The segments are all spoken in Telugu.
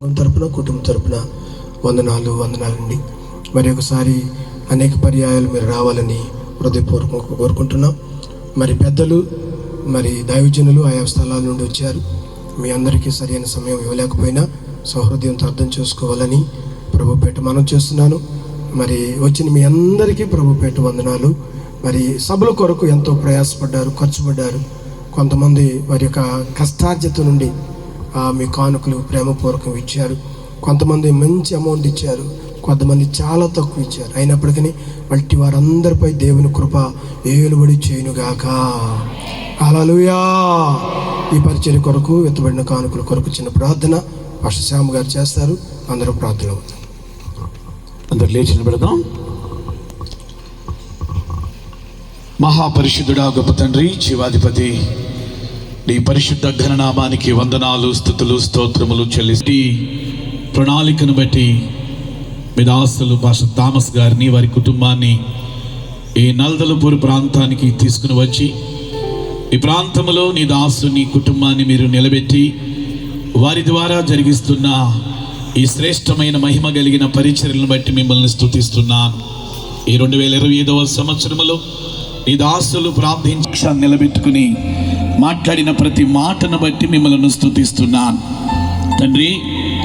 తరపున కుటుంబం తరపున వందనాలండి. మరి ఒకసారి అనేక పర్యాయాలు మీరు రావాలని హృదయపూర్వకంగా కోరుకుంటున్నాం. మరి పెద్దలు మరి దైవజనులు ఆయా స్థలాల నుండి వచ్చారు. మీ అందరికీ సరైన సమయం ఇవ్వలేకపోయినా సహృదయంతో అర్థం చేసుకోవాలని ప్రభుపేట మనం చేస్తున్నాను. మరి వచ్చిన మీ అందరికీ ప్రభుపేట వందనాలు. మరి సభల కొరకు ఎంతో ప్రయాసపడ్డారు, ఖర్చు పడ్డారు. కొంతమంది వారి యొక్క కష్టార్జిత నుండి మీ కానుకలు ప్రేమపూర్వకం ఇచ్చారు. కొంతమంది మంచి అమౌంట్ ఇచ్చారు, కొంతమంది చాలా తక్కువ ఇచ్చారు. అయినప్పటికీ వంటి వారందరిపై దేవుని కృప ఏలుబడి చేయునుగాక. హల్లెలూయా. ఈ పరిచర్య కొరకు ఎత్తబడిన కానుకల కొరకు చిన్న ప్రార్థన పాస్టర్ శ్యామ్ గారు చేస్తారు. అందరూ ప్రార్థన అవుతాం. అందరు లేచి నిలబడదాం. మహాపరిశుద్ధుడా, గొప్ప తండ్రి, జీవాధిపతి, నీ పరిశుద్ధ ఘననామానికి వందనాలు, స్తుతులు, స్తోత్రములు చెల్లిస్తూ ప్రణాళికను బట్టి మీ దాసులు పాస్టర్ థామస్ గారిని, వారి కుటుంబాన్ని ఈ నల్దలపూర్ ప్రాంతానికి తీసుకుని వచ్చి ఈ ప్రాంతంలో నీ దాసుని కుటుంబాన్ని మీరు నిలబెట్టి వారి ద్వారా జరిగిస్తున్న ఈ శ్రేష్టమైన మహిమ కలిగిన పరిచర్యలను బట్టి మిమ్మల్ని స్తుతిస్తున్నాను. ఈ 2025వ సంవత్సరములో ఈ దాసులు ప్రార్థించి నిలబెట్టుకుని మాట్లాడిన ప్రతి మాటను బట్టి మిమ్మల్ని స్తుతిస్తున్నాను. తండ్రి,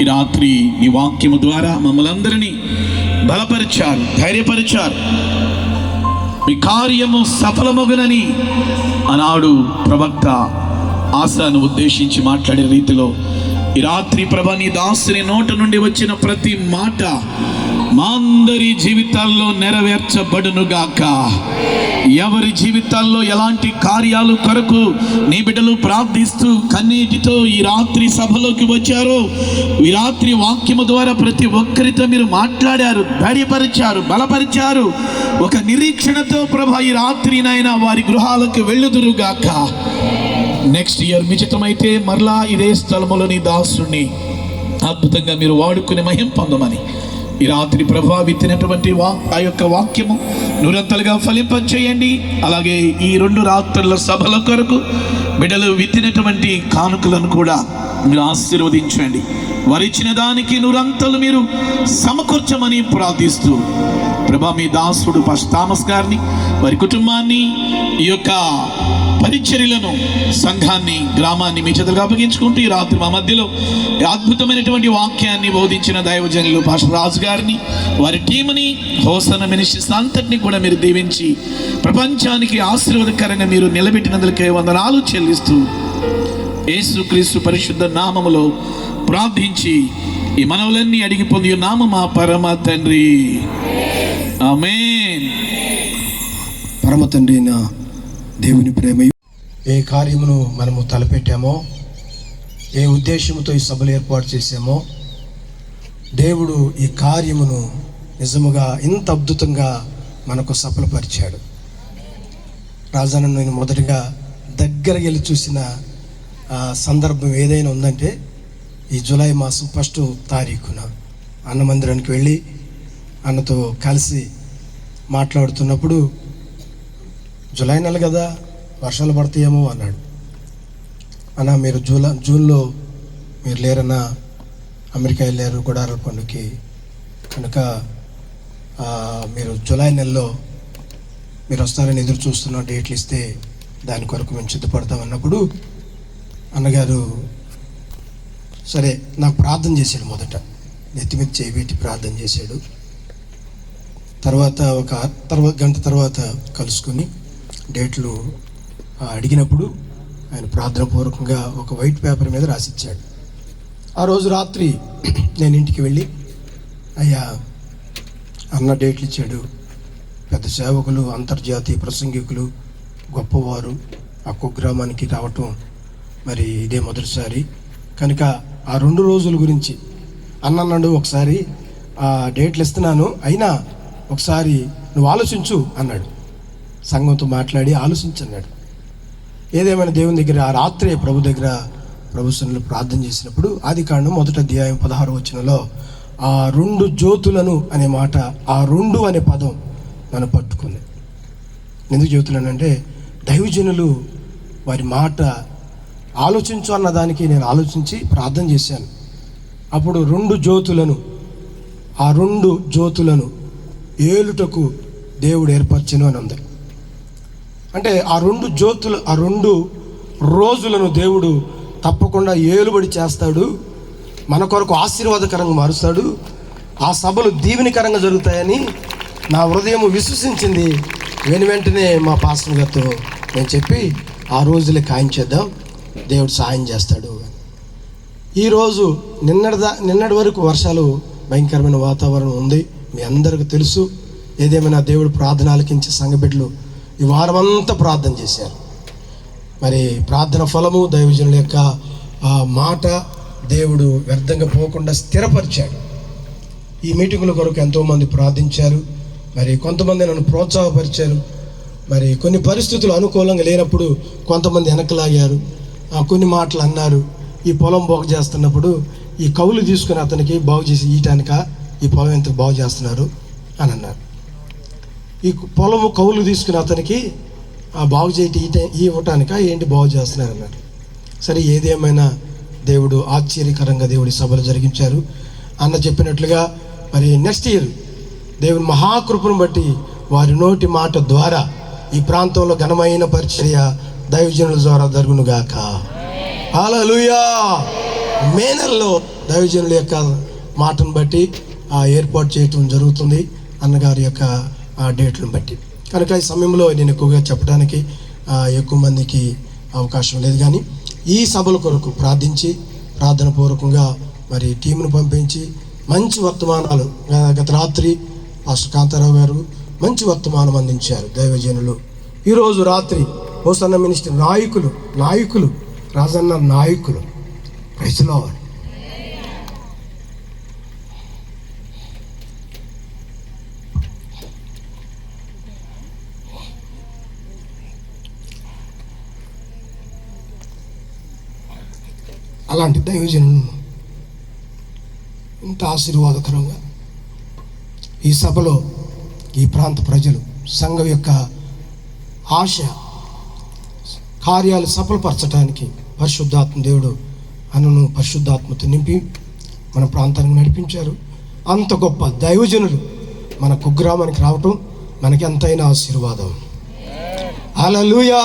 ఈ రాత్రి నీ వాక్యము ద్వారా మమ్మల్ని అందరినీ బలపరిచారు, ధైర్యపరిచారు. మీ కార్యము సఫలమగునని ఆనాడు ప్రవక్త ఆశాను ఉద్దేశించి మాట్లాడే రీతిలో ఈ రాత్రి ప్రభా నీ దాసుని నోట నుండి వచ్చిన ప్రతి మాట మా అందరి జీవితాల్లో నెరవేర్చబడునుగాక. ఎవరి జీవితాల్లో ఎలాంటి కార్యాలు కొరకు నీ బిడ్డలు ప్రార్థిస్తూ కన్నీటితో ఈ రాత్రి సభలోకి వచ్చారో, ఈ రాత్రి వాక్యము ద్వారా ప్రతి ఒక్కరితో మీరు మాట్లాడారు, ధైర్యపరిచారు, బలపరిచారు. ఒక నిరీక్షణతో ప్రభా ఈ రాత్రి నాయన వారి గృహాలకు వెళ్ళుదురుగాక. నెక్స్ట్ ఇయర్ మీ చిత్తమైతే మరలా ఇదే స్థలములో నీ దాసుని అద్భుతంగా మీరు వాడుకుని మహిమ పొందమని ఈ రాత్రి ప్రభా విత్తినటువంటి ఆ యొక్క వాక్యము నూరంతలుగా ఫలింపచేయండి. అలాగే ఈ 2 రాత్రుల సభల కొరకు బిడ్డలు విత్తినటువంటి కానుకలను కూడా మీరు ఆశీర్వదించండి. వారు ఇచ్చిన దానికి నూరంతలు మీరు సమకూర్చమని ప్రార్థిస్తూ ప్రభా మీ దాసుడు పాస్టర్ థామస్ గారిని, వారి కుటుంబాన్ని, ఈ యొక్క పరిచర్యలను, సంఘాన్ని, గ్రామాన్ని మీ చేతులకు అప్పగించుకుంటూ ఈ రాత్రి మా మధ్యలో అద్భుతమైనటువంటి వాక్యాన్ని బోధించిన దైవజనులు పాస్టర్ రాజు గారిని, వారి టీముని, హోసన్న మినిస్ట్రీస్ అంతటిని కూడా మీరు దీవించి ప్రపంచానికి ఆశీర్వాదకరంగా మీరు నిలబెట్టినందుకే వందనాలు చెల్లిస్తూ యేసుక్రీస్తు పరిశుద్ధ నామములో ప్రార్థించి ఈ మనవులన్నీ అడిగి పొంది నామ మా పరమ తండ్రి, ఆమేన్. పరమ తండ్రి అయిన దేవుని ప్రేమయు, ఏ కార్యమును మనము తలపెట్టామో, ఏ ఉద్దేశంతో ఈ సభలు ఏర్పాటు చేశామో, దేవుడు ఈ కార్యమును నిజముగా ఇంత అద్భుతంగా మనకు సఫలపరిచాడు. రాజాను నేను మొదటిగా దగ్గర వెళ్ళి చూసిన సందర్భం ఏదైనా ఉందంటే ఈ జూలై మాసం 1వ తారీఖున అన్న మందిరానికి వెళ్ళి అన్నతో కలిసి మాట్లాడుతున్నప్పుడు, జూలై నెల కదా, వర్షాలు పడతాయేమో అన్నాడు. అన్న మీరు జూన్లో మీరు లేరన్నా, అమెరికా వెళ్ళారు గుడారాల పండుగకి, కనుక మీరు జూలై నెలలో మీరు వస్తారని ఎదురు చూస్తున్న డేట్లు ఇస్తే దాని కొరకు మేము సిద్ధపడతామన్నప్పుడు అన్నగారు సరే నాకు ప్రార్థన చేశాడు. మొదట నెత్తి మీద చేయి ప్రార్థన చేశాడు. తర్వాత గంట తర్వాత కలుసుకొని డేట్లు అడిగినప్పుడు ఆయన ప్రార్థనాపూర్వకంగా ఒక వైట్ పేపర్ మీద రాసిచ్చాడు. ఆ రోజు రాత్రి నేను ఇంటికి వెళ్ళి, అయ్యా అన్న డేట్లు ఇచ్చాడు, పెద్ద సేవకులు, అంతర్జాతీయ ప్రసంగికులు, గొప్పవారు ఆ కుగ్రామానికి రావటం మరి ఇదే మొదటిసారి. కనుక ఆ 2 రోజుల గురించి అన్నాడు. ఒకసారి ఆ డేట్లు ఇస్తున్నాను, అయినా ఒకసారి నువ్వు ఆలోచించు అన్నాడు. సంఘంతో మాట్లాడి ఆలోచించన్నాడు. ఏదేమైనా దేవుని దగ్గర ఆ రాత్రే ప్రభు దగ్గర ప్రభుత్వంలో ప్రార్థన చేసినప్పుడు ఆదికాండం 1వ అధ్యాయం 16వ వచనంలో ఆ 2 జ్యోతులను అనే మాట, ఆ 2 అనే పదం నన్ను పట్టుకుంది. ఎందుకు చెబుతున్నానంటే దైవజనులు వారి మాట ఆలోచించు అన్న దానికి నేను ఆలోచించి ప్రార్థన చేశాను. అప్పుడు ఆ రెండు జ్యోతులను ఏలుటకు దేవుడు ఏర్పరచెను అని ఉంది. అంటే ఆ రెండు రోజులను దేవుడు తప్పకుండా ఏలుబడి చేస్తాడు, మన కొరకు ఆశీర్వాదకరంగా మారుస్తాడు, ఆ సభలు దీవెనకరంగా జరుగుతాయని నా హృదయం విశ్వసించింది. వెంటనే మా పాస్టర్ గారితో నేను చెప్పి ఆ రోజులే ఖాయించేద్దాం, దేవుడు సాయం చేస్తాడు. ఈరోజు నిన్నటి వరకు వర్షాలు, భయంకరమైన వాతావరణం ఉంది, మీ అందరికీ తెలుసు. ఏదేమైనా దేవుడు ప్రార్థన ఆలకించే సంఘ బిడ్డలు ఈ వారమంతా ప్రార్థన చేశారు. మరి ప్రార్థన ఫలము దైవజనుల యొక్క మాట దేవుడు వ్యర్థంగా పోకుండా స్థిరపరిచాడు. ఈ మీటింగుల కొరకు ఎంతోమంది ప్రార్థించారు, మరి కొంతమంది నన్ను ప్రోత్సాహపరిచారు. మరి కొన్ని పరిస్థితులు అనుకూలంగా లేనప్పుడు కొంతమంది వెనకలాగారు, కొన్ని మాటలు అన్నారు. ఈ పొలం బాగు చేస్తున్నప్పుడు ఈ కౌలు తీసుకుని అతనికి బాగు చేసి ఈయటానిక ఈ పొలం ఎంత బాగు చేస్తున్నారు అని అన్నారు. ఈ పొలము కౌలు తీసుకుని అతనికి బాగు ఇవ్వటానిక ఏంటి బాగు చేస్తున్నారు అన్నారు. సరే, ఏదేమైనా దేవుడు ఆశ్చర్యకరంగా దేవుడి సభలు జరిగించారు. అన్న చెప్పినట్లుగా మరి నెక్స్ట్ ఇయర్ దేవుని మహాకృపను బట్టి వారి నోటి మాట ద్వారా ఈ ప్రాంతంలో ఘనమైన పరిచర్య దైవజనుల ద్వారా జరుగునుగాక. హల్లెలూయా. మే నెలలో దైవజనుల యొక్క మాటను బట్టి ఏర్పాటు చేయటం జరుగుతుంది, అన్నగారి యొక్క డేట్లను బట్టి. కనుక ఈ సమయంలో నేను ఎక్కువగా చెప్పడానికి ఎక్కువ మందికి అవకాశం లేదు, కానీ ఈ సభల కొరకు ప్రార్థించి ప్రార్థన పూర్వకంగా మరి టీంను పంపించి మంచి వర్తమానాలు, గత రాత్రి పాస్టర్ కాంతారావు గారు మంచి వర్తమానం అందించారు దైవజనులు. ఈరోజు రాత్రి హోసన్న మినిస్టర్ నాయకులు రాజన్న నాయకులు ప్రైజ్ లార్డ్. అలాంటి దైవజనులను ఇంత ఆశీర్వాదకరంగా ఈ సభలో ఈ ప్రాంత ప్రజలు సంఘం యొక్క ఆశ కార్యాలు సఫలపరచడానికి పరిశుద్ధాత్మ దేవుడు అన్నను పరిశుద్ధాత్మతో నింపి మన ప్రాంతానికి నడిపించారు. అంత గొప్ప దైవజనులు మన కుగ్రామానికి రావటం మనకి ఎంతైనా ఆశీర్వాదం. హల్లెలూయా.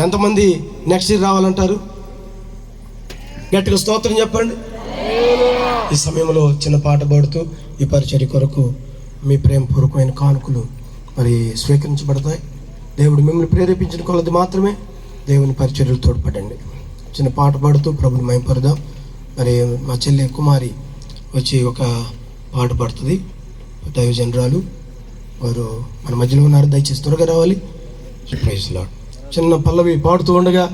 ఎంతమంది నెక్స్ట్ ఇయర్ రావాలంటారు? గట్టిగా స్తోత్రం చెప్పండి. ఈ సమయంలో చిన్న పాట పాడుతూ ఈ పరిచర్య కొరకు మీ ప్రేమపూర్వకమైన కానుకలు మరి స్వీకరించబడతాయి. దేవుడు మిమ్మల్ని ప్రేరేపించిన కొలది మాత్రమే దేవుని పరిచర్యలు తోడ్పడండి. చిన్న పాట పాడుతూ ప్రభుని మహిమపడదాం. మరి మా చెల్లి కుమారి వచ్చి ఒక పాట పాడుతుంది, దైవజనరాలు వారు మన మధ్యలో ఉన్నారు, దయచేసి త్వరగా రావాలి. Praise Lord. చిన్న పల్లవి పాడుతూ ఉండగా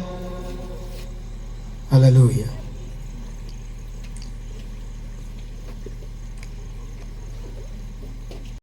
హల్లెలూయా.